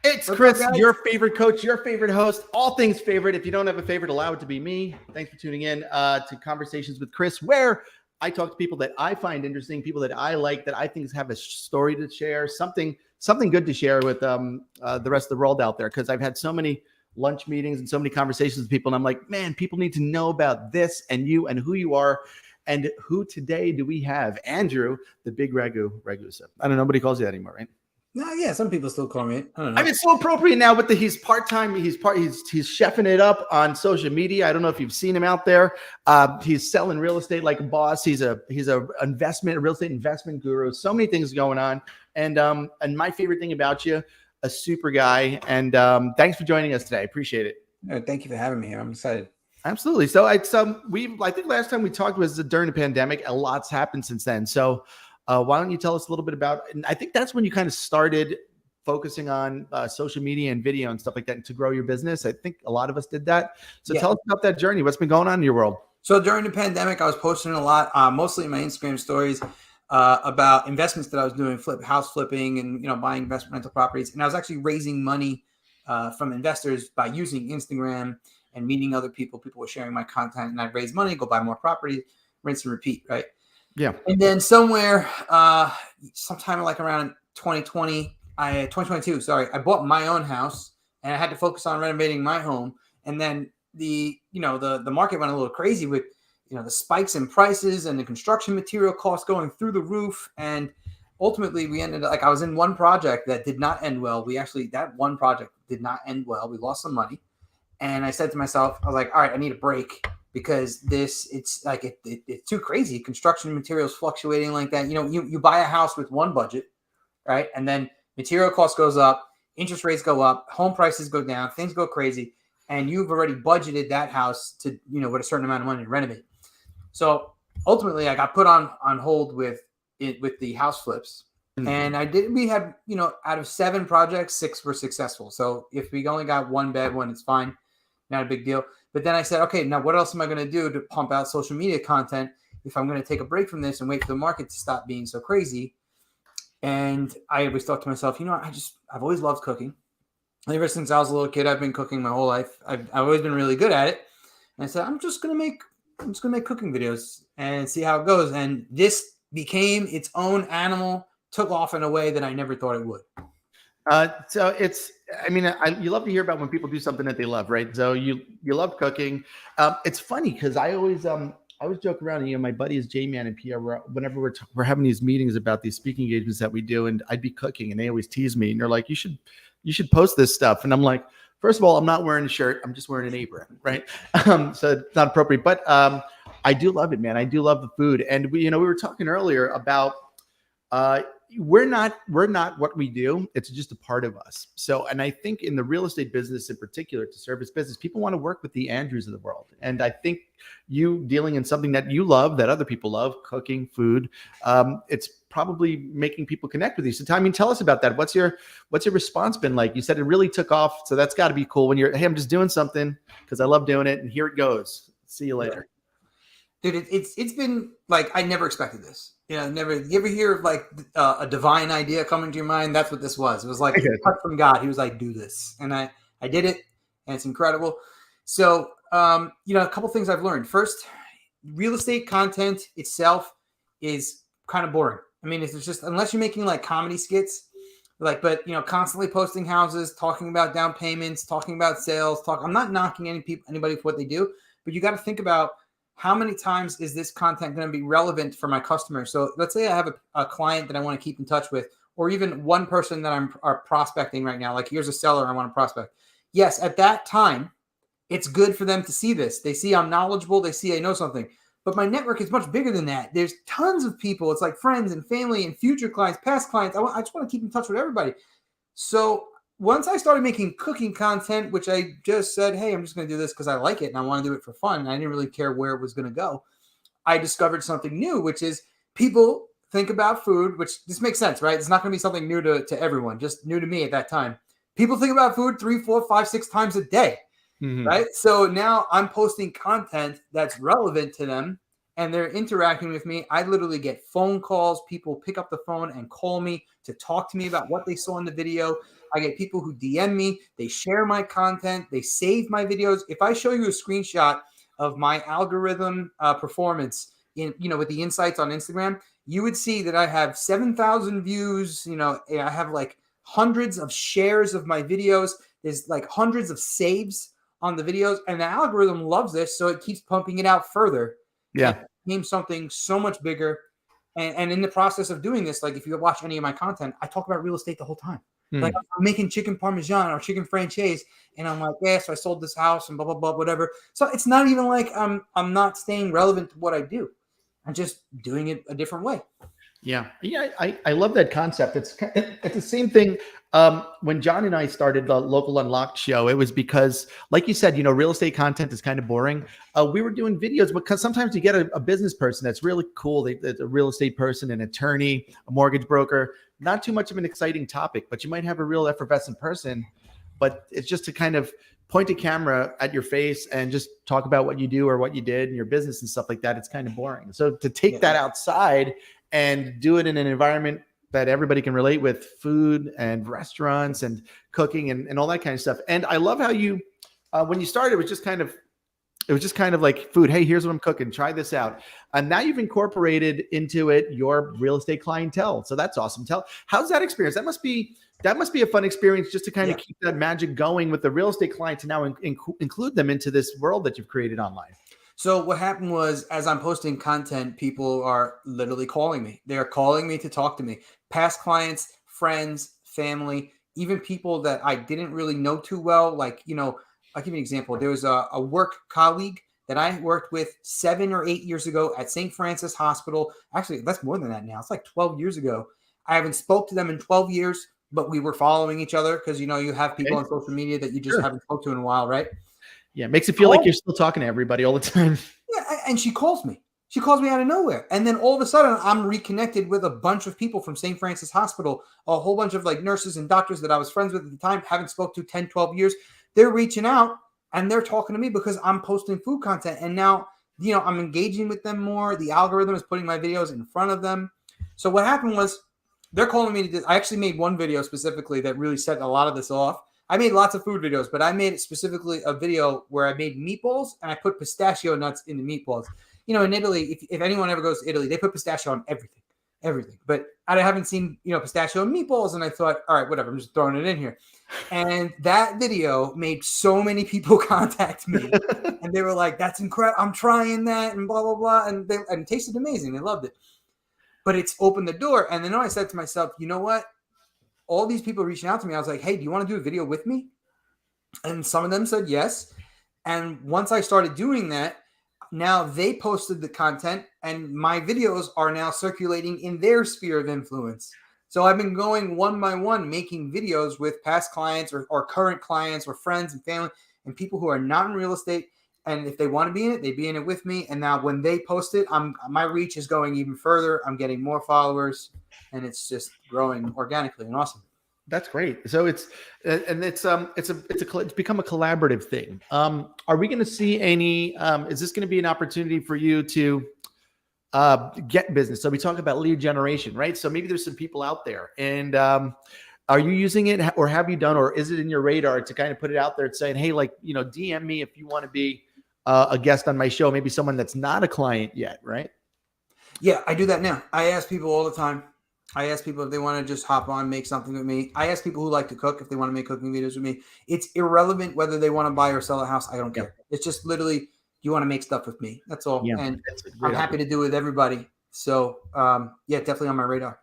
It's What's up, Chris, guys? your favorite coach, your favorite host, all things favorite. If you don't have a favorite, allow it to be me. Thanks for tuning in to Conversations with Chris, where I talk to people that I find interesting, people that I like, that I think have a story to share, something good to share with the rest of the world out there. Because I've had so many lunch meetings and so many conversations with people, and I'm like, man, people need to know about this and you and who you are. And who today do we have? Andrew, the Big Ragu, Ragusa. I don't know, nobody calls you that anymore, right? No, yeah, some people still call me it. I don't know. I mean, it's so appropriate now with he's part-time. He's chefing it up on social media. I don't know if you've seen him out there. He's selling real estate like a boss. He's a real estate investment guru. So many things going on. And my favorite thing about you, a super guy. And thanks for joining us today. I appreciate it. Thank you for having me here. I'm excited. Absolutely. So I think last time we talked was during the pandemic. A lot's happened since then. So why don't you tell us a little bit about, and I think that's when you kind of started focusing on social media and video and stuff like that to grow your business. I think a lot of us did that. So tell us about that journey. What's been going on in your world? So during the pandemic, I was posting a lot, mostly in my Instagram stories, about investments that I was doing, house flipping and, buying investment rental properties. And I was actually raising money from investors by using Instagram and meeting other people. People were sharing my content and I'd raise money, go buy more property, rinse and repeat, right? Yeah. And then sometime like around 2022, I bought my own house and I had to focus on renovating my home. And then the market went a little crazy with, the spikes in prices and the construction material costs going through the roof. And ultimately we ended up, I was in one project that did not end well. That one project did not end well. We lost some money. And I said to myself, I was like, all right, I need a break because it's too crazy. Construction materials fluctuating like that. You buy a house with one budget, right? And then material cost goes up, interest rates go up, home prices go down, things go crazy. And you've already budgeted that house to, with a certain amount of money to renovate. So ultimately I got put on hold with the house flips. And we had, out of 7 projects, 6 were successful. So if we only got one bad one, it's fine. Not a big deal. But then I said, okay, now what else am I going to do to pump out social media content if I'm going to take a break from this and wait for the market to stop being so crazy? And I always thought to myself, I've always loved cooking. Ever since I was a little kid, I've been cooking my whole life. I've always been really good at it. And I said, I'm just going to make cooking videos and see how it goes. And this became its own animal, took off in a way that I never thought it would. So you love to hear about when people do something that they love, right? So you love cooking. It's funny because I always joke around, and my buddies J-Man and Pierre, whenever we're having these meetings about these speaking engagements that we do, and I'd be cooking and they always tease me and they're like, you should post this stuff. And I'm like, first of all, I'm not wearing a shirt. I'm just wearing an apron, right? So it's not appropriate, but I do love it, man. I do love the food. And we were talking earlier about, we're not what we do. It's just a part of us. So, and I think in the real estate business in particular, to service business, people want to work with the Andrews of the world. And I think you dealing in something that you love, that other people love, cooking, food, it's probably making people connect with you. So, tell us about that. What's your response been like? You said it really took off. So that's gotta be cool when hey, I'm just doing something because I love doing it. And here it goes. See you later. Dude, it's been like, I never expected this. Never. You ever hear of like a divine idea coming to your mind? That's what this was. It was like a touch from God. He was like, "Do this," and I did it, and it's incredible. So, a couple things I've learned. First, real estate content itself is kind of boring. I mean, it's just unless you're making like comedy skits, but constantly posting houses, talking about down payments, talking about sales. I'm not knocking anybody for what they do, but you got to think about, how many times is this content going to be relevant for my customers? So let's say I have a client that I want to keep in touch with, or even one person that I'm prospecting right now. Like, here's a seller I want to prospect. Yes, at that time, it's good for them to see this. They see I'm knowledgeable. They see I know something. But my network is much bigger than that. There's tons of people. It's like friends and family and future clients, past clients. I just want to keep in touch with everybody. So once I started making cooking content, which I just said, hey, I'm just going to do this because I like it and I want to do it for fun, and I didn't really care where it was going to go, I discovered something new, which is people think about food, which this makes sense, right? It's not going to be something new to everyone, just new to me at that time. People think about food 3, 4, 5, 6 times a day, right? So now I'm posting content that's relevant to them, and they're interacting with me. I literally get phone calls. People pick up the phone and call me to talk to me about what they saw in the video. I get people who DM me, they share my content, they save my videos. If I show you a screenshot of my algorithm performance in, with the insights on Instagram, you would see that I have 7,000 views. I have like hundreds of shares of my videos. There's like hundreds of saves on the videos, and the algorithm loves this, so it keeps pumping it out further. Yeah. And it became something so much bigger. And in the process of doing this, like if you watch any of my content, I talk about real estate the whole time. Like I'm making chicken parmesan or chicken franchise, and I'm like, yeah, so I sold this house and blah blah blah, whatever. So it's not even like I'm not staying relevant to what I do. I'm just doing it a different way. Yeah. I love that concept. It's the same thing. When John and I started the Local Unlocked show, it was because, like you said, real estate content is kind of boring. We were doing videos because sometimes you get a business person that's really cool. They're a real estate person, an attorney, a mortgage broker. Not too much of an exciting topic, but you might have a real effervescent person. But it's just to kind of point a camera at your face and just talk about what you do or what you did in your business and stuff like that. It's kind of boring. So to take that outside and do it in an environment that everybody can relate with, food and restaurants and cooking and all that kind of stuff. And I love how you, when you started, it was just kind of like food. Hey, here's what I'm cooking. Try this out. And now you've incorporated into it your real estate clientele. So that's awesome. How's that experience? That must be a fun experience just to kind of keep that magic going with the real estate client to now include them into this world that you've created online. So what happened was, as I'm posting content, people are literally calling me. They are calling me to talk to me. Past clients, friends, family, even people that I didn't really know too well. Like, I'll give you an example. There was a work colleague that I worked with 7 or 8 years ago at St. Francis Hospital. Actually, that's more than that now. It's like 12 years ago. I haven't spoke to them in 12 years, but we were following each other because, you have people on social media that you just haven't spoke to in a while, right? Yeah, it makes it feel like you're still talking to everybody all the time. Yeah, and she calls me. She calls me out of nowhere. And then all of a sudden, I'm reconnected with a bunch of people from St. Francis Hospital, a whole bunch of like nurses and doctors that I was friends with at the time, haven't spoke to 10, 12 years. They're reaching out and they're talking to me because I'm posting food content. And now, I'm engaging with them more. The algorithm is putting my videos in front of them. So what happened was they're calling me to do, I actually made one video specifically that really set a lot of this off. I made lots of food videos, but I made specifically a video where I made meatballs and I put pistachio nuts in the meatballs. In Italy, if anyone ever goes to Italy, they put pistachio on everything. But I haven't seen, pistachio and meatballs. And I thought, all right, whatever, I'm just throwing it in here. And that video made so many people contact me. And they were like, that's incredible. I'm trying that and blah, blah, blah. And it tasted amazing. They loved it. But it's opened the door. And then I said to myself, you know what? All these people reaching out to me, I was like, hey, do you want to do a video with me? And some of them said yes. And once I started doing that, now they posted the content and my videos are now circulating in their sphere of influence. So I've been going one by one, making videos with past clients or current clients or friends and family and people who are not in real estate. And if they want to be in it, they be in it with me. And now when they post it, my reach is going even further. I'm getting more followers. And it's just growing organically and awesome. That's great. So it's become a collaborative thing. Are we going to see any? Is this going to be an opportunity for you to get business? So we talk about lead generation, right? So maybe there's some people out there, and are you using it, or have you done, or is it in your radar to kind of put it out there and saying, hey, like DM me if you want to be a guest on my show? Maybe someone that's not a client yet, right? Yeah, I do that now. I ask people all the time. I ask people if they want to just hop on, make something with me. I ask people who like to cook if they want to make cooking videos with me. It's irrelevant whether they want to buy or sell a house. I don't care. It's just literally, you want to make stuff with me. That's all. Yeah, and I'm happy to do it with everybody. So yeah, definitely on my radar.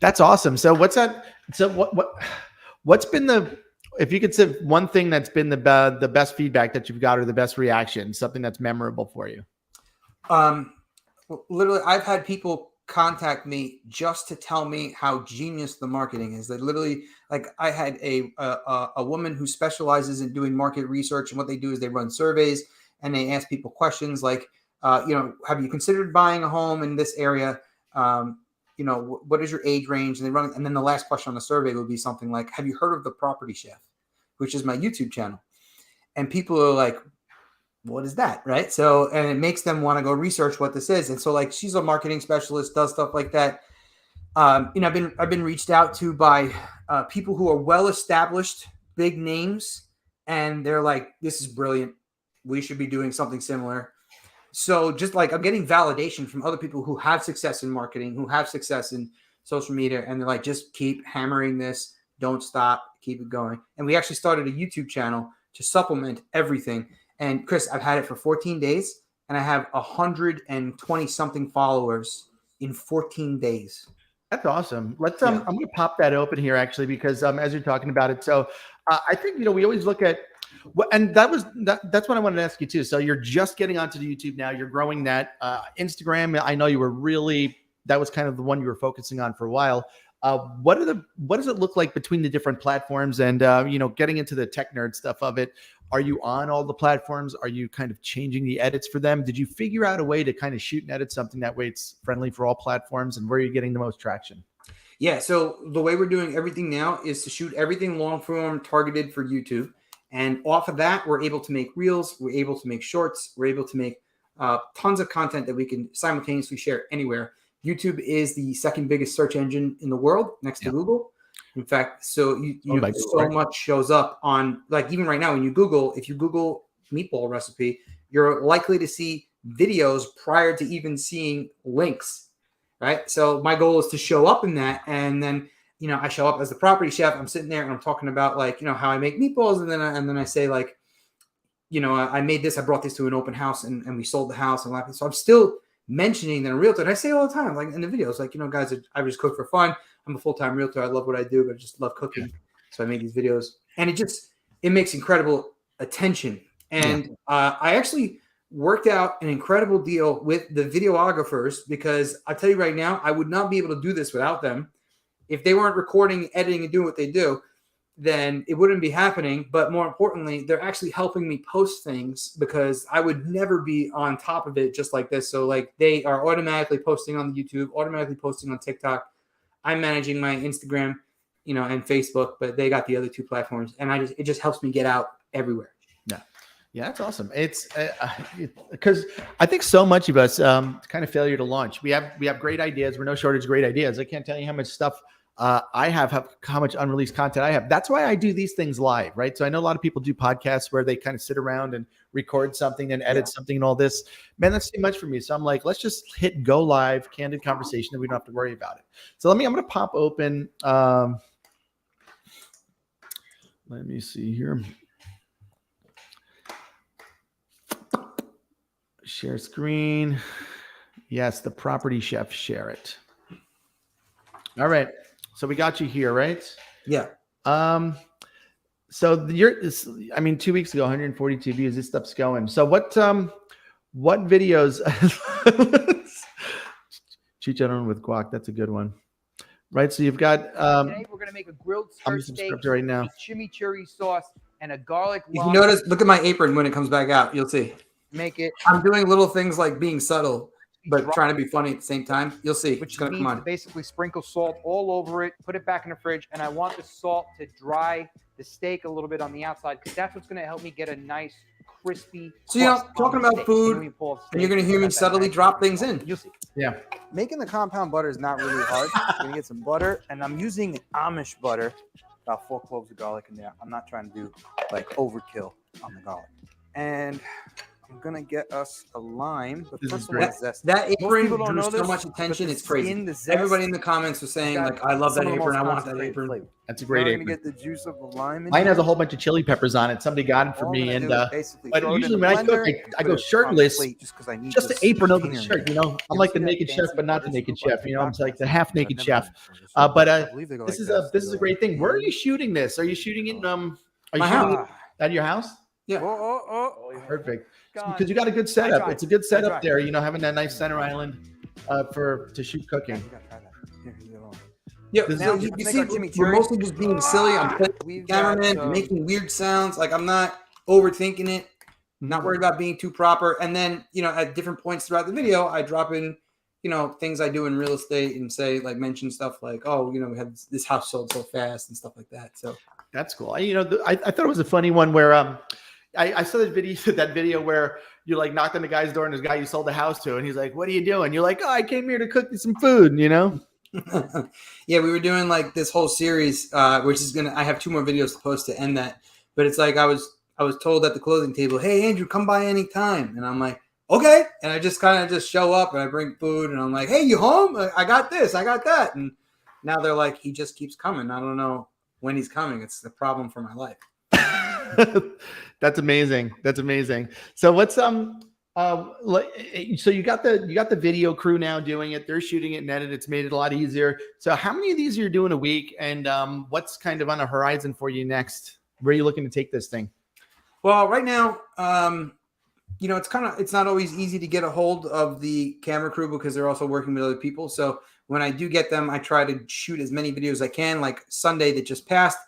That's awesome. So what's that? So what's been if you could say one thing that's been the best feedback that you've got or the best reaction, something that's memorable for you? Literally, I've had people contact me just to tell me how genius the marketing is. They literally, like, I had a woman who specializes in doing market research, and what they do is they run surveys and they ask people questions like, have you considered buying a home in this area? What is your age range? And then the last question on the survey would be something like, have you heard of The Property Chef, which is my YouTube channel? And people are like, what is that? Right. So, and it makes them want to go research what this is. And so, like, she's a marketing specialist, does stuff like that. I've been reached out to by people who are well established, big names, and they're like, "This is brilliant. We should be doing something similar." So just like I'm getting validation from other people who have success in marketing, who have success in social media, and they're like, "Just keep hammering this. Don't stop. Keep it going." And we actually started a YouTube channel to supplement everything. And Chris, I've had it for 14 days, and I have 120 something followers in 14 days. That's awesome. Let's I'm going to pop that open here actually because as you're talking about it, so I think we always look at and that's what I wanted to ask you too. So you're just getting onto the YouTube now. You're growing that Instagram. I know you were that was kind of the one you were focusing on for a while. What does it look like between the different platforms and getting into the tech nerd stuff of it? Are you on all the platforms? Are you kind of changing the edits for them? Did you figure out a way to kind of shoot and edit something that way it's friendly for all platforms, and where are you getting the most traction? Yeah, so the way we're doing everything now is to shoot everything long form targeted for YouTube. And off of that, we're able to make reels, we're able to make shorts, we're able to make tons of content that we can simultaneously share anywhere. YouTube is the second biggest search engine in the world next to Google. In fact, so much shows up on, like, even right now when if you Google meatball recipe, you're likely to see videos prior to even seeing links, right? So my goal is to show up in that, and then I show up as the property chef. I'm sitting there and I'm talking about how I make meatballs, and then I say I made this, I brought this to an open house, and we sold the house, and so I'm still mentioning that I'm a realtor. And I say all the time, like in the videos, guys, I just cook for fun. I'm a full-time realtor. I love what I do, but I just love cooking. So I make these videos, and it makes incredible attention. And I actually worked out an incredible deal with the videographers, because I tell you right now, I would not be able to do this without them. If they weren't recording, editing, and doing what they do, then it wouldn't be happening. But more importantly, they're actually helping me post things, because I would never be on top of it just like this. So they are automatically posting on the YouTube, automatically posting on TikTok. I'm managing my Instagram, and Facebook, but they got the other two platforms, and it just helps me get out everywhere. Yeah, that's awesome. It's because I think so much of us kind of failure to launch. We have great ideas. We're no shortage of great ideas. I can't tell you how much stuff I have how much unreleased content I have. That's why I do these things live, right? So I know a lot of people do podcasts where they kind of sit around and record something and edit something and all this. Man, that's too much for me. So I'm like, let's just hit go live, candid conversation, and we don't have to worry about it. So I'm going to pop open. Let me see here. Share screen. Yes, the property chef, share it. All right. So we got you here, right? Yeah. So 2 weeks ago, 142 views. This stuff's going. So what videos? Chicharron with guac. That's a good one, right? So you've got. Today we're gonna make a grilled steak right now with chimichurri sauce and a garlic. If you notice, look at my apron when it comes back out. You'll see. Make it. I'm doing little things like being subtle, but trying to be funny at the same time. You'll see. Which means to basically sprinkle salt all over it, put it back in the fridge, and I want the salt to dry the steak a little bit on the outside, because that's what's going to help me get a nice crispy. So talking about food, and you're going to hear me subtly drop things in. You'll see. Yeah. Making the compound butter is not really hard. You're going to get some butter, and I'm using Amish butter, about 4 cloves of garlic in there. I'm not trying to do overkill on the garlic. And I'm gonna get us a lime. But first that apron drew so much attention. It's crazy. Everybody in the comments was saying, I love that apron. I want that apron. That's a great apron. I'm gonna get the juice of the lime. Mine has a whole bunch of chili peppers on it. Somebody got it for me, and but usually when I cook, I go shirtless, just the apron over the shirt. I'm like the naked chef, but not the naked chef. I'm like the half naked chef. But this is a great thing. Where are you shooting this? Are you shooting it? Are you shooting it at your house? Yeah. Perfect. Because you got a good setup. It's a good setup there, having that nice center island to shoot cooking. Yeah, you see, we're mostly just being silly. I'm playing cameraman, making weird sounds. I'm not overthinking it. Not worried about being too proper. And then, at different points throughout the video, I drop in, things I do in real estate and say, mention stuff like, oh, we had this house sold so fast and stuff like that. So that's cool. I thought it was a funny one where I saw that video where you knocked on the guy's door and this guy you sold the house to, and he's like, "What are you doing?" You're like, "Oh, I came here to cook you some food," Yeah, we were doing like this whole series, which is I have 2 more videos to post to end that. But it's like I was told at the closing table, "Hey Andrew, come by anytime," and I'm like, "Okay," and I just kind of just show up and I bring food and I'm like, "Hey, you home? I got this, I got that," and now they're like, "He just keeps coming. I don't know when he's coming. It's the problem for my life." That's amazing. That's amazing. So what's so you got the video crew now doing it. They're shooting it and edit. It's made it a lot easier. So how many of these are you doing a week? And what's kind of on the horizon for you next? Where are you looking to take this thing? Well, right now, it's not always easy to get a hold of the camera crew because they're also working with other people. So when I do get them, I try to shoot as many videos as I can. Like Sunday that just passed,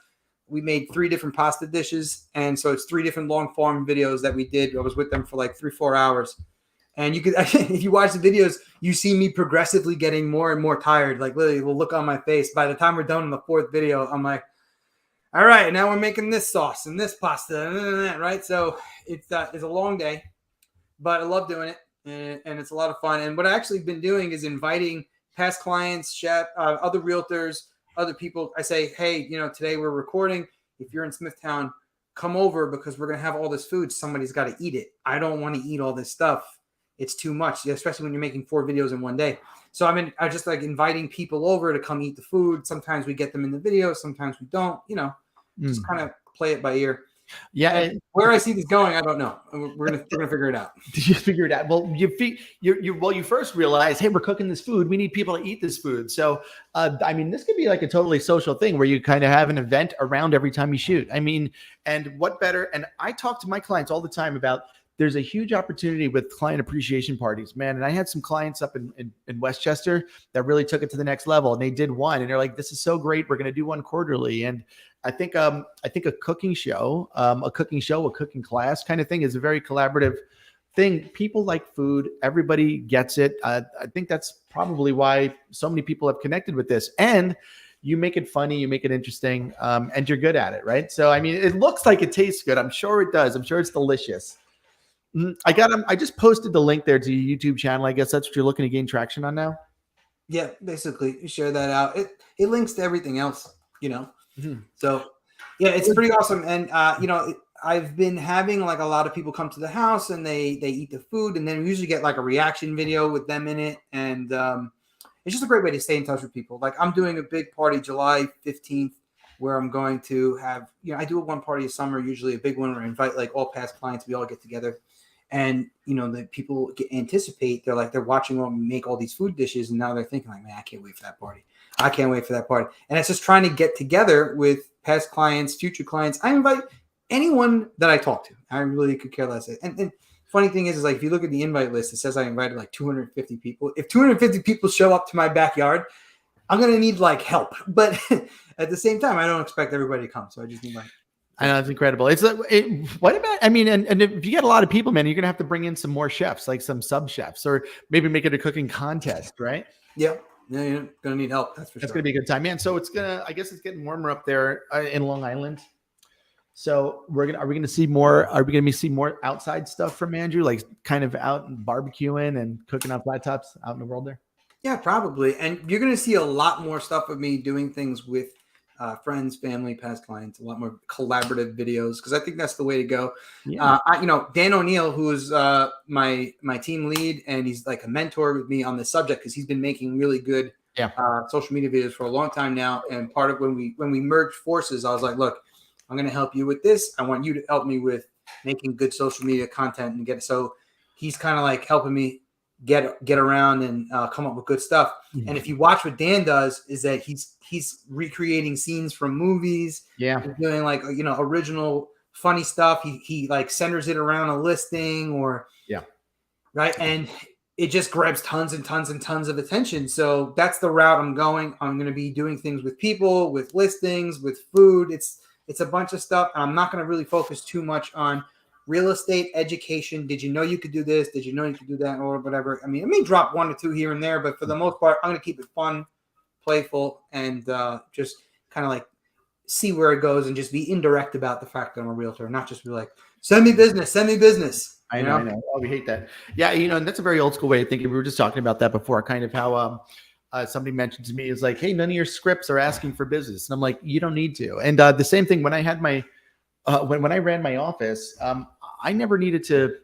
we made 3 different pasta dishes. And so it's 3 different long form videos that we did. I was with them for like 3-4 hours. And you could, if you watch the videos, you see me progressively getting more and more tired. Like literally the look on my face. By the time we're done in the 4th video, I'm like, all right, now we're making this sauce and this pasta, right? So it's a long day, but I love doing it, and it's a lot of fun. And what I actually been doing is inviting past clients, chef, other realtors, other people. I say, hey, today we're recording. If you're in Smithtown, come over because we're gonna have all this food. Somebody's got to eat it. I don't want to eat all this stuff. It's too much, especially when you're making 4 videos in one day. So I just like inviting people over to come eat the food. Sometimes we get them in the video, sometimes we don't. Just kind of play it by ear. Yeah. And where I see this going, I don't know. We're gonna figure it out. Did you figure it out? Well, you first realize, hey, we're cooking this food. We need people to eat this food. So, this could be like a totally social thing where you kind of have an event around every time you shoot. And what better? And I talk to my clients all the time about. There's a huge opportunity with client appreciation parties, man. And I had some clients up in Westchester that really took it to the next level. And they did one, and they're like, "This is so great. We're going to do one quarterly." And I think a cooking show, a cooking class kind of thing is a very collaborative thing. People like food. Everybody gets it. I think that's probably why so many people have connected with this. And you make it funny, you make it interesting, and you're good at it, right? So, it looks like it tastes good. I'm sure it does. I'm sure it's delicious. I just posted the link there to your YouTube channel. I guess that's what you're looking to gain traction on now. Yeah, basically, you share that out. It links to everything else, Mm-hmm. So, yeah, it's pretty awesome. And I've been having like a lot of people come to the house and they eat the food, and then we usually get like a reaction video with them in it. And it's just a great way to stay in touch with people. Like I'm doing a big party July 15th. Where I'm going to have, I do a one party a summer, usually a big one where I invite like all past clients. We all get together, and the people anticipate. They're watching when we make all these food dishes, and now they're thinking like, man, I can't wait for that party. I can't wait for that party. And it's just trying to get together with past clients, future clients. I invite anyone that I talk to. I really could care less. And funny thing is like if you look at the invite list, it says I invited like 250 people. If 250 people show up to my backyard, I'm going to need like help, but at the same time, I don't expect everybody to come. So I just need like, I know it's incredible. What about, and if you get a lot of people, man, you're going to have to bring in some more chefs, like some sub chefs, or maybe make it a cooking contest, right? Yeah. Yeah. You're going to need help. That's for sure. That's going to be a good time, man. So I guess it's getting warmer up there in Long Island. So are we going to see more outside stuff from Andrew, like kind of out and barbecuing and cooking on flat tops out in the world there? Yeah, probably. And you're going to see a lot more stuff of me doing things with friends, family, past clients, a lot more collaborative videos, because I think that's the way to go. Yeah. Dan O'Neill, who is my team lead, and he's like a mentor with me on this subject because he's been making really good social media videos for a long time now. And part of when we merged forces, I was like, look, I'm going to help you with this. I want you to help me with making good social media content and get it. So he's kind of like helping me get around and come up with good stuff. Mm-hmm. And if you watch what Dan does, is that he's recreating scenes from movies. Yeah, he's doing like original funny stuff. He like centers it around a listing or right, and it just grabs tons and tons and tons of attention. So that's the route I'm going. I'm going to be doing things with people, with listings, with food. It's a bunch of stuff. And I'm not going to really focus too much on real estate education. Did you know you could do this? Did you know you could do that, or whatever? I may drop 1 or 2 here and there, but for the most part, I'm going to keep it fun, playful, and just kind of like see where it goes and just be indirect about the fact that I'm a realtor, not just be like, send me business. I know. Oh, we hate that. Yeah, and that's a very old school way of thinking. We were just talking about that before, kind of how somebody mentioned to me is like, hey, none of your scripts are asking for business. And I'm like, you don't need to. And the same thing when I had my, when I ran my office, I never needed to,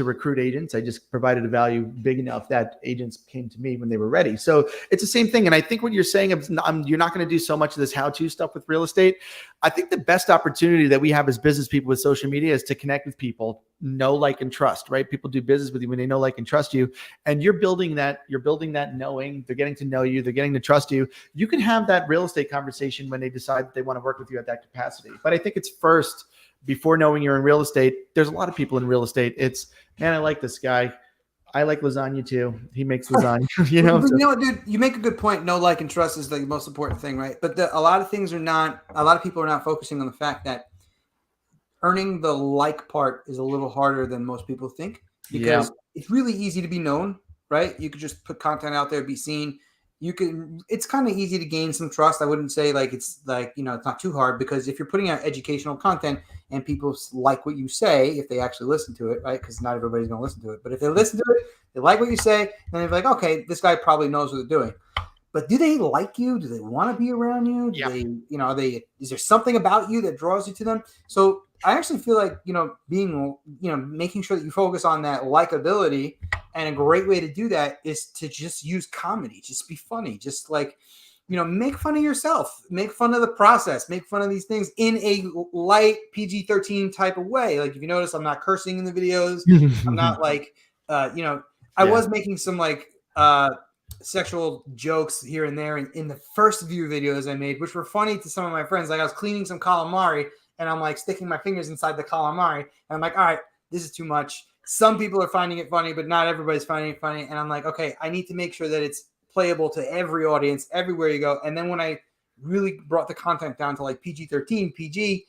recruit agents. I just provided a value big enough that agents came to me when they were ready. So it's the same thing. And I think what you're saying is you're not going to do so much of this how-to stuff with real estate. I think the best opportunity that we have as business people with social media is to connect with people, know, like, and trust, right? People do business with you when they know, like, and trust you. And you're building that knowing. They're getting to know you. They're getting to trust you. You can have that real estate conversation when they decide that they want to work with you at that capacity. But I think it's first, before knowing you're in real estate. There's a lot of people in real estate. It's, man, I like this guy. I like lasagna too. He makes lasagna, You know, dude, you make a good point. Know, like, and trust is the most important thing, right? But a lot of people are not focusing on the fact that earning the like part is a little harder than most people think, because it's really easy to be known, right? You could just put content out there, be seen. It's kind of easy to gain some trust. I wouldn't say it's not too hard, because if you're putting out educational content and people like what you say, if they actually listen to it, right? Because not everybody's going to listen to it, but if they listen to it, they like what you say, then they're like, okay, this guy probably knows what they're doing. But do they like you? Do they want to be around you? Is there something about you that draws you to them? So I actually feel like, making sure that you focus on that likability, and a great way to do that is to just use comedy, just be funny, just make fun of yourself, make fun of the process, make fun of these things in a light PG-13 type of way. Like, if you notice, I'm not cursing in the videos. I'm not I was making some sexual jokes here and there in the first few videos I made, which were funny to some of my friends. Like, I was cleaning some calamari and I'm sticking my fingers inside the calamari, and I'm like, all right, this is too much. Some people are finding it funny, but not everybody's finding it funny. And I'm like, okay, I need to make sure that it's playable to every audience, everywhere you go. And then when I really brought the content down to PG-13, PG,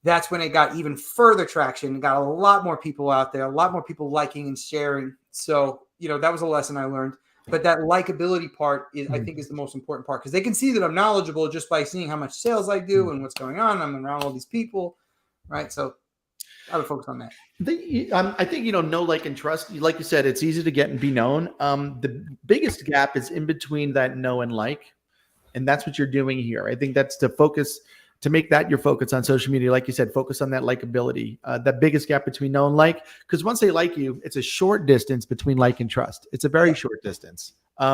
that's when it got even further traction. It got a lot more people out there, a lot more people liking and sharing. So, that was a lesson I learned. But that likability part I think is the most important part, because they can see that I'm knowledgeable just by seeing how much sales I do and what's going on. I'm around all these people, right? So I would focus on that. I think, know, like, and trust. Like you said, it's easy to get and be known. The biggest gap is in between that know and like, and that's what you're doing here. I think that's to make that your focus on social media. Like you said, focus on that likability, that biggest gap between know and like, because once they like you, it's a short distance between like and trust. It's a very short distance.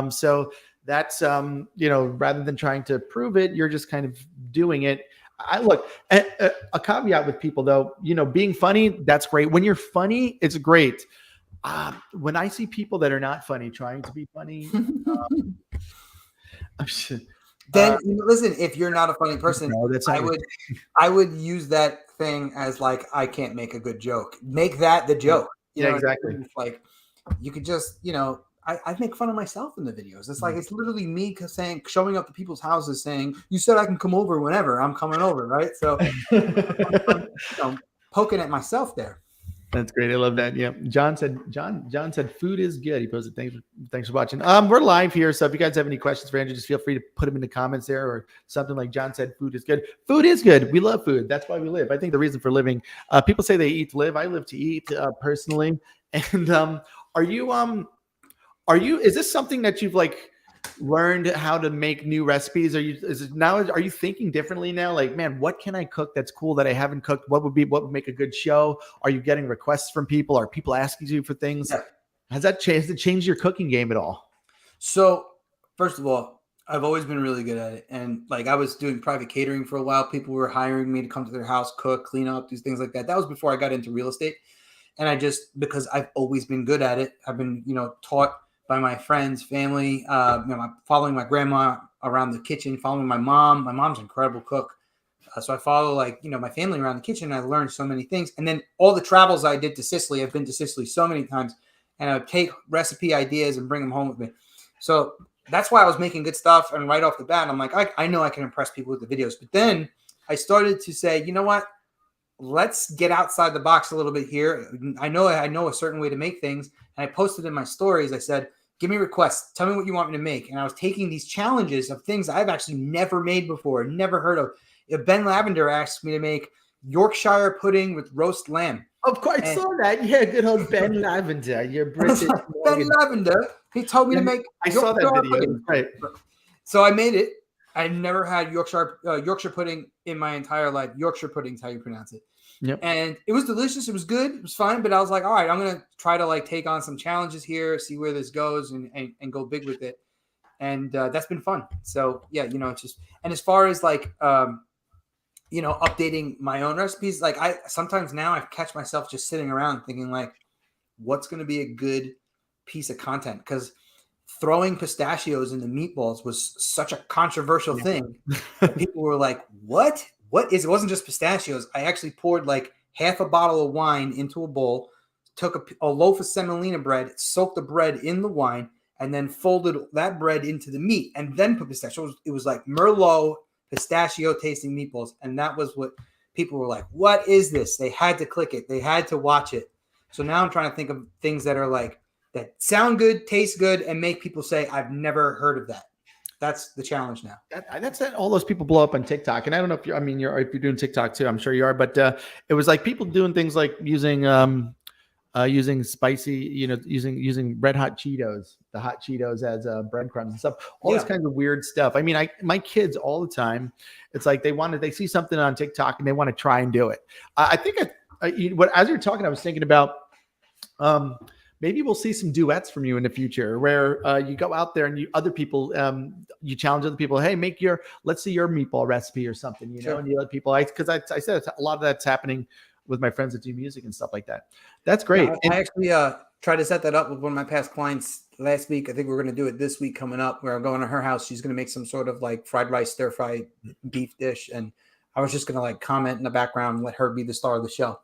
So that's, rather than trying to prove it, you're just kind of doing it. A caveat with people though, being funny, that's great. When you're funny, it's great. When I see people that are not funny trying to be funny, then listen, if you're not a funny person, I would use that thing as I can't make a good joke. Make that the joke. Exactly. You could just, I make fun of myself in the videos. It's it's literally me showing up to people's houses saying, you said I can come over whenever, I'm coming over, right? So I'm poking at myself there. That's great. I love that. Yeah. John said food is good. He posted, thanks for watching. We're live here. So if you guys have any questions for Andrew, just feel free to put them in the comments there, or something like John said, food is good. Food is good. We love food. That's why we live. I think the reason for living, people say they eat to live. I live to eat, personally. And, is this something that you've learned how to make new recipes? Are you thinking differently now? Man, what can I cook that's cool that I haven't cooked? What would make a good show? Are you getting requests from people? Are people asking you for things? Yeah. Has it changed your cooking game at all? So first of all, I've always been really good at it. And I was doing private catering for a while. People were hiring me to come to their house, cook, clean up, do things like that. That was before I got into real estate. And because I've always been good at it, I've been, taught by my friends, family, following my grandma around the kitchen, following my mom. My mom's an incredible cook. So I follow my family around the kitchen. I learned so many things. And then all the travels I did to Sicily, I've been to Sicily so many times, and I would take recipe ideas and bring them home with me. So that's why I was making good stuff. And right off the bat, I'm I know I can impress people with the videos. But then I started to say, you know what? Let's get outside the box a little bit here. I know a certain way to make things. And I posted in my stories, I said, give me requests. Tell me what you want me to make. And I was taking these challenges of things I've actually never made before, never heard of. If Ben Lavender asked me to make Yorkshire pudding with roast lamb. Of course, I saw that. Yeah, good old Ben Lavender. You're British. Ben Lavender, He told me to make. I saw that Yorkshire video. It was pudding. great. So I made it. I never had Yorkshire pudding in my entire life. Yorkshire pudding is how you pronounce it. Yep. And it was delicious. It was good. It was fine. But I was like, all right, I'm gonna try to like take on some challenges here, see where this goes, and go big with it. And that's been fun. So yeah, it's just. And as far as like updating my own recipes, like I sometimes now I catch myself just sitting around thinking like, what's going to be a good piece of content? Because throwing pistachios into meatballs was such a controversial thing. People were like, what is it? Wasn't just pistachios. I actually poured like half a bottle of wine into a bowl, took a loaf of semolina bread, soaked the bread in the wine, and then folded that bread into the meat and then put pistachios. It was like Merlot pistachio tasting meatballs. And that was what people were like, what is this? They had to click it. They had to watch it. So now I'm trying to think of things that are like, that sound good, taste good, and make people say, I've never heard of that. That's the challenge now. That's that. All those people blow up on TikTok, and I don't know if if you're doing TikTok too. I'm sure you are, but it was like people doing things like using spicy, using red hot Cheetos, the hot Cheetos as breadcrumbs and stuff. All this kinds of weird stuff. I mean, my kids all the time. It's like they see something on TikTok and they want to try and do it. I think as you're talking, I was thinking about. Maybe we'll see some duets from you in the future where you go out there and you challenge other people. Hey, let's see your meatball recipe or something, Sure. and you let people, because I said a lot of that's happening with my friends that do music and stuff like that. That's great. I actually tried to set that up with one of my past clients last week. I think we're going to do it this week coming up where I'm going to her house. She's going to make some sort of like fried rice, stir fry beef dish. And I was just going to like comment in the background and let her be the star of the show.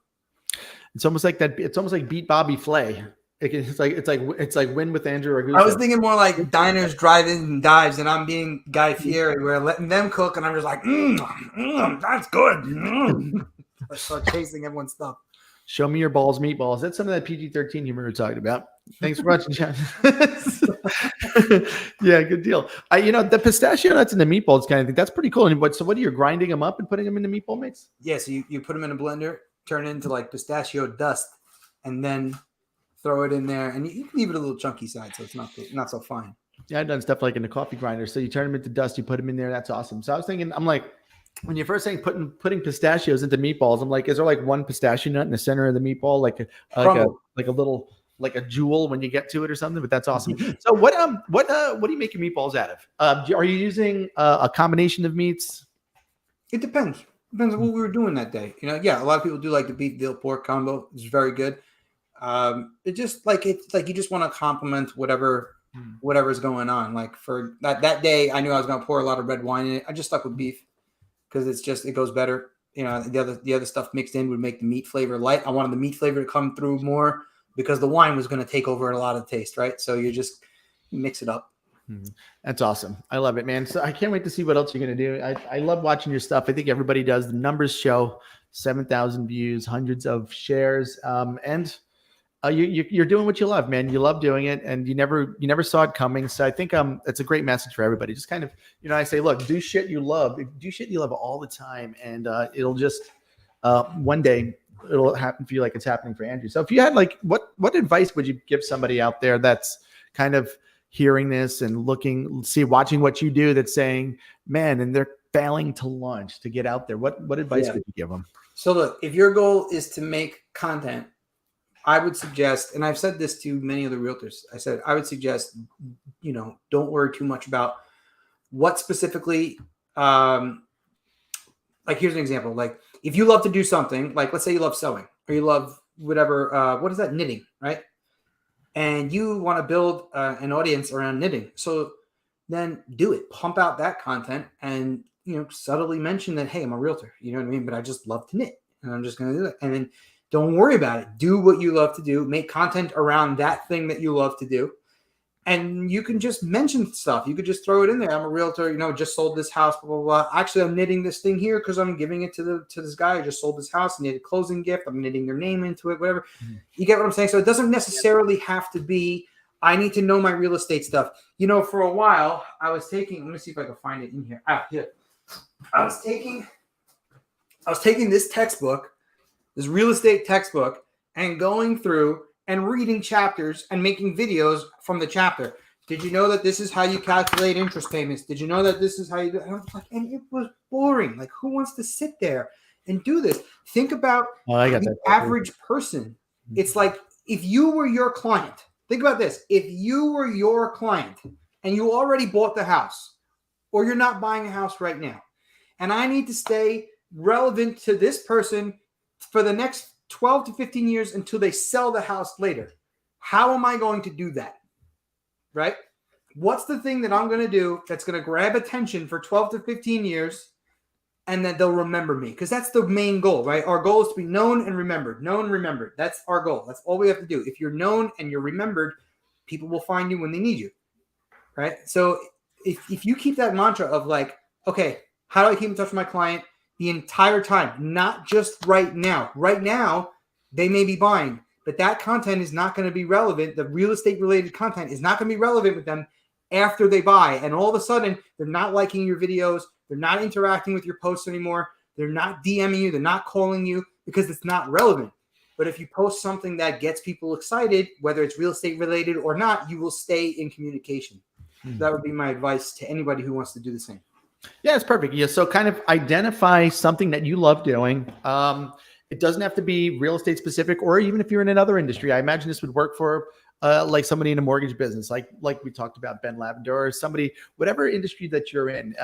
It's almost like that. It's almost like Beat Bobby Flay. It's like Win with Andrew Ragusa. I was thinking more like diners, drive-ins, and dives, and I'm being Guy Fieri, where letting them cook, and I'm just like, that's good. I start chasing everyone's stuff. Show me your balls, meatballs. That's some of that PG-13 humor we're talking about. Thanks for watching, John. Yeah, good deal. The pistachio nuts and the meatballs kind of thing. That's pretty cool. And what are you grinding them up and putting them in the meatball mix? Yeah, so you put them in a blender, turn it into like pistachio dust, and then throw it in there, and you can leave it a little chunky side, so it's not so fine. Yeah, I've done stuff like in the coffee grinder. So you turn them into dust, you put them in there. That's awesome. So I was thinking, I'm like, when you're first saying putting pistachios into meatballs, I'm like, is there like one pistachio nut in the center of the meatball, like a little like a jewel when you get to it or something? But that's awesome. So what do you make your meatballs out of? Are you using a combination of meats? It depends. Depends on what we were doing that day. A lot of people do like the beef veal pork combo. It's very good. It's like you just want to complement whatever's going on. Like for that day, I knew I was going to pour a lot of red wine in it. I just stuck with beef because it goes better. The other stuff mixed in would make the meat flavor light. I wanted the meat flavor to come through more because the wine was going to take over a lot of the taste, right? So you just mix it up. That's awesome. I love it, man. So I can't wait to see what else you're going to do. I love watching your stuff. I think everybody does. The numbers show 7,000 views, hundreds of shares, and you're doing what you love, man. You love doing it, and you never saw it coming. So I think it's a great message for everybody. Just kind of, I say, look, do shit you love. Do shit you love all the time, and it'll just one day it'll happen for you like it's happening for Andrew. So if you had like, what advice would you give somebody out there that's kind of hearing this and watching what you do, that's saying, man, and they're failing to launch, to get out there? What advice would you give them? So look, if your goal is to make content, I would suggest, and I've said this to many other realtors, I would suggest, don't worry too much about what specifically, like here's an example. Like if you love to do something, like let's say you love sewing or you love whatever, what is that? Knitting, right? And you want to build an audience around knitting. So then do it, pump out that content and, subtly mention that, hey, I'm a realtor, you know what I mean? But I just love to knit and I'm just going to do it. And then don't worry about it. Do what you love to do. Make content around that thing that you love to do. And you can just mention stuff. You could just throw it in there. I'm a realtor, just sold this house, blah, blah, blah. Actually, I'm knitting this thing here because I'm giving it to this guy who just sold this house. I need a closing gift. I'm knitting their name into it, whatever. Mm-hmm. You get what I'm saying? So it doesn't necessarily have to be, I need to know my real estate stuff. For a while, I was taking, let me see if I can find it in here. Here. I was taking this textbook, this real estate textbook, and going through and reading chapters and making videos from the chapter. Did you know that this is how you calculate interest payments? Did you know that this is how you do it? And it was boring. Like, who wants to sit there and do this? Think about the average person. It's like if you were your client, think about this. If you were your client and you already bought the house, or you're not buying a house right now, and I need to stay relevant to this person for the next 12 to 15 years until they sell the house later, how am I going to do that? Right? What's the thing that I'm going to do that's going to grab attention for 12 to 15 years and then they'll remember me? Because that's the main goal, right? Our goal is to be known and remembered. Known and remembered. That's our goal. That's all we have to do. If you're known and you're remembered, people will find you when they need you, right? So if you keep that mantra of like, okay, how do I keep in touch with my client the entire time? Not just right now. Right now, they may be buying, but that content is not going to be relevant. The real estate related content is not going to be relevant with them after they buy. And all of a sudden, they're not liking your videos. They're not interacting with your posts anymore. They're not DMing you. They're not calling you because it's not relevant. But if you post something that gets people excited, whether it's real estate related or not, you will stay in communication. So that would be my advice to anybody who wants to do the same. Yeah, it's perfect. Yeah, so kind of identify something that you love doing. It doesn't have to be real estate specific, or even if you're in another industry. I imagine this would work for like somebody in a mortgage business, like we talked about Ben Lavender, or somebody, whatever industry that you're in.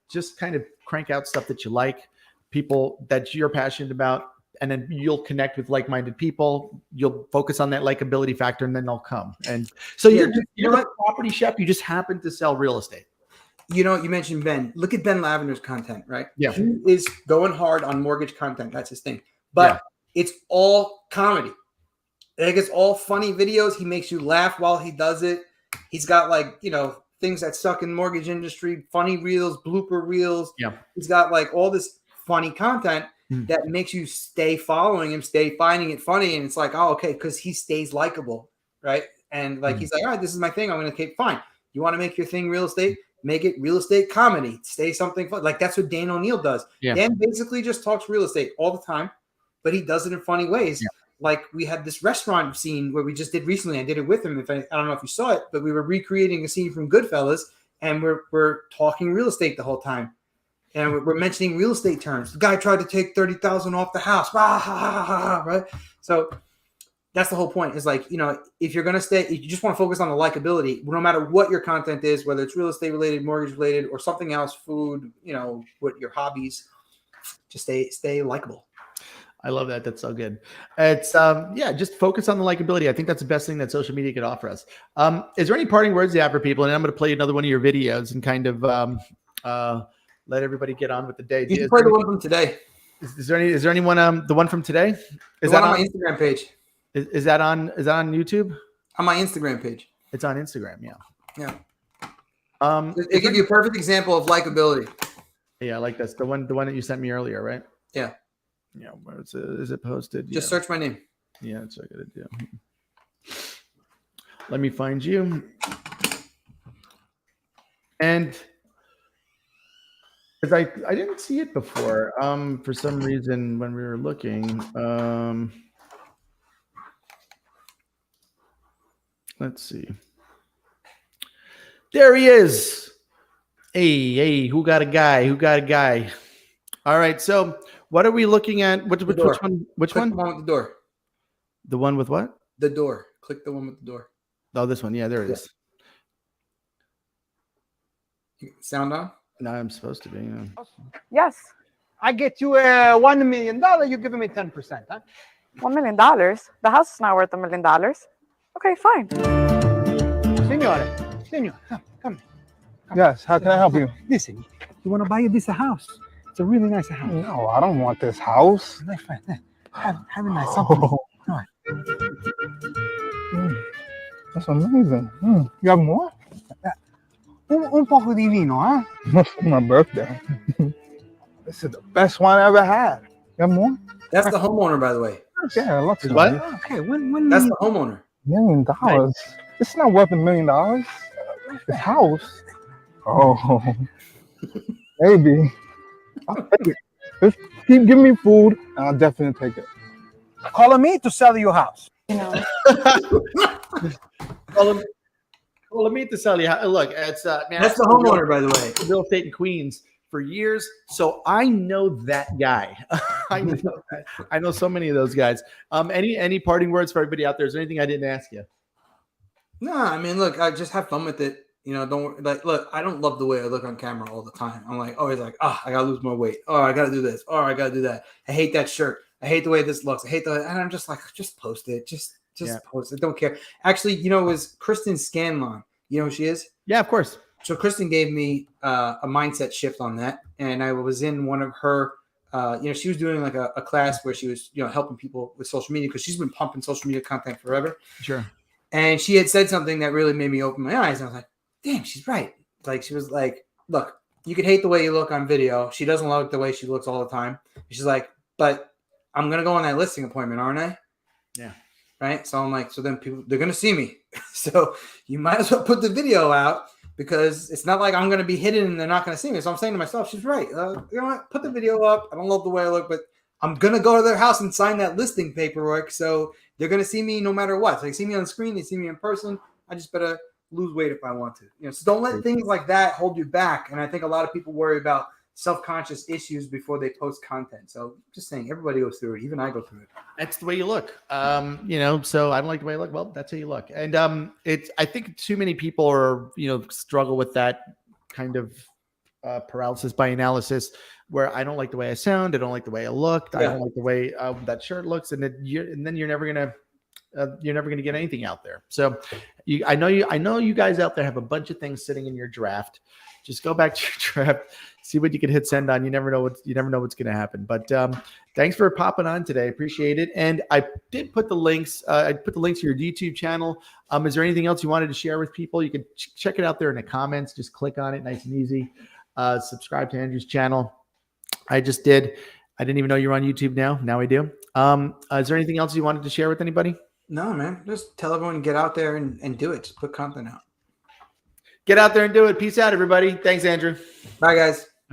Just kind of crank out stuff that you like, people that you're passionate about, and then you'll connect with like-minded people. You'll focus on that likability factor, and then they'll come. And so you're a property chef. You just happen to sell real estate. You know, you mentioned Ben. Look at Ben Lavender's content, right? Yeah. He is going hard on mortgage content. That's his thing. But it's all comedy. Like, it's all funny videos. He makes you laugh while he does it. He's got, like, you know, things that suck in the mortgage industry, funny reels, blooper reels. Yeah. He's got, like, all this funny content that makes you stay following him, stay finding it funny. And it's like, oh, okay, because he stays likable, right? And, like, he's like, all right, this is my thing. I'm going to keep fine. You want to make your thing real estate? Make it real estate comedy. Stay something fun. Like, that's what Dan O'Neill does. Yeah. Dan basically just talks real estate all the time, but he does it in funny ways. Yeah. Like, we had this restaurant scene where we just did recently. I did it with him. I don't know if you saw it, but we were recreating a scene from Goodfellas, and we're talking real estate the whole time. And we're mentioning real estate terms. The guy tried to take $30,000 off the house. Right? So that's the whole point, is like, you know, if you're going to stay, if you just want to focus on the likability, no matter what your content is, whether it's real estate related, mortgage related, or something else, food, you know, what your hobbies, just stay likable. I love that. That's so good. It's just focus on the likability. I think that's the best thing that social media could offer us. Is there any parting words you have for people? And I'm going to play another one of your videos and kind of let everybody get on with the day. You can play the one from today. Is there anyone the one from today? Is that on my Instagram page? Is that on YouTube? On my Instagram page. It's on Instagram, yeah. Yeah. It gives you a perfect example of likability. Yeah, I like this. The one that you sent me earlier, right? Yeah. Yeah, where is it posted? Just search my name. Yeah, that's what I gotta do. Let me find you. And because I didn't see it before. For some reason when we were looking. Let's see. There he is. Hey, who got a guy? All right, so what are we looking at? Which one? Which one? The one with the door. The one with what? The door. Click the one with the door. Oh, this one. Yeah, there it is. Sound on? No, I'm supposed to be. Yeah. Yes. I get you $1 million. You're giving me 10%, huh? $1 million? The house is not worth $1 million. Okay, fine. Senor, come. Yes, how can I help you? Listen, you want to buy this house? It's a really nice house. No, I don't want this house. Nice, fine. Have a nice something. Come on. That's amazing. You have more? Un poco di vino, huh? That's for my birthday. This is the best one I ever had. You have more? That's the homeowner, by the way. Yeah, lots of what? Okay, when that's the homeowner. $1 million. Right. It's not worth $1 million. This house. Oh, maybe. I'll take it. Just keep giving me food, and I'll definitely take it. calling me to sell your house. You know. well, let me just tell you. Look, it's man. That's the homeowner, by the way. Real estate in Queens for years, so I know that guy. I know that. I know so many of those guys. Any parting words for everybody out there? Is there anything I didn't ask you? No, I mean, look, I just have fun with it. You know, don't like. Look, I don't love the way I look on camera all the time. I'm like always like, oh, I gotta lose more weight. Oh, I gotta do this. Oh, I gotta do that. I hate that shirt. I hate the way this looks. I hate the. And I'm just like, just post it. Just post it. Don't care. Actually, you know, it was Kristen Scanlon. You know who she is? Yeah, of course. So Kristen gave me a mindset shift on that, and I was in one of her. She was doing like a class where she was, helping people with social media because she's been pumping social media content forever. Sure. And she had said something that really made me open my eyes. And I was like, damn, she's right. Like, she was like, look, you can hate the way you look on video. She doesn't like the way she looks all the time. She's like, but I'm going to go on that listing appointment, aren't I? Yeah. Right. So I'm like, so then people, they're going to see me. So you might as well put the video out because it's not like I'm going to be hidden and they're not going to see me. So I'm saying to myself, she's right. You know what? Put the video up. I don't love the way I look, but I'm going to go to their house and sign that listing paperwork. So they're going to see me no matter what. So they see me on the screen. They see me in person. I just better lose weight if I want to. So don't let things like that hold you back. And I think a lot of people worry about self-conscious issues before they post content. So just saying, everybody goes through it. Even I go through it. That's the way you look. So I don't like the way I look. Well, that's how you look. And I think too many people are, struggle with that kind of paralysis by analysis where I don't like the way I sound. I don't like the way I look. Yeah. I don't like the way that shirt looks. And then you're never going to get anything out there. So I know you guys out there have a bunch of things sitting in your draft. Just go back to your draft, see what you can hit send on. You never know what's going to happen. But thanks for popping on today. Appreciate it. And I did put the links. I put the links to your YouTube channel. Is there anything else you wanted to share with people? You can check it out there in the comments. Just click on it, nice and easy. Subscribe to Andrew's channel. I just did. I didn't even know you're on YouTube now. Now I do. Is there anything else you wanted to share with anybody? No, man. Just tell everyone to get out there and do it. Just put content out. Get out there and do it. Peace out, everybody. Thanks, Andrew. Bye, guys.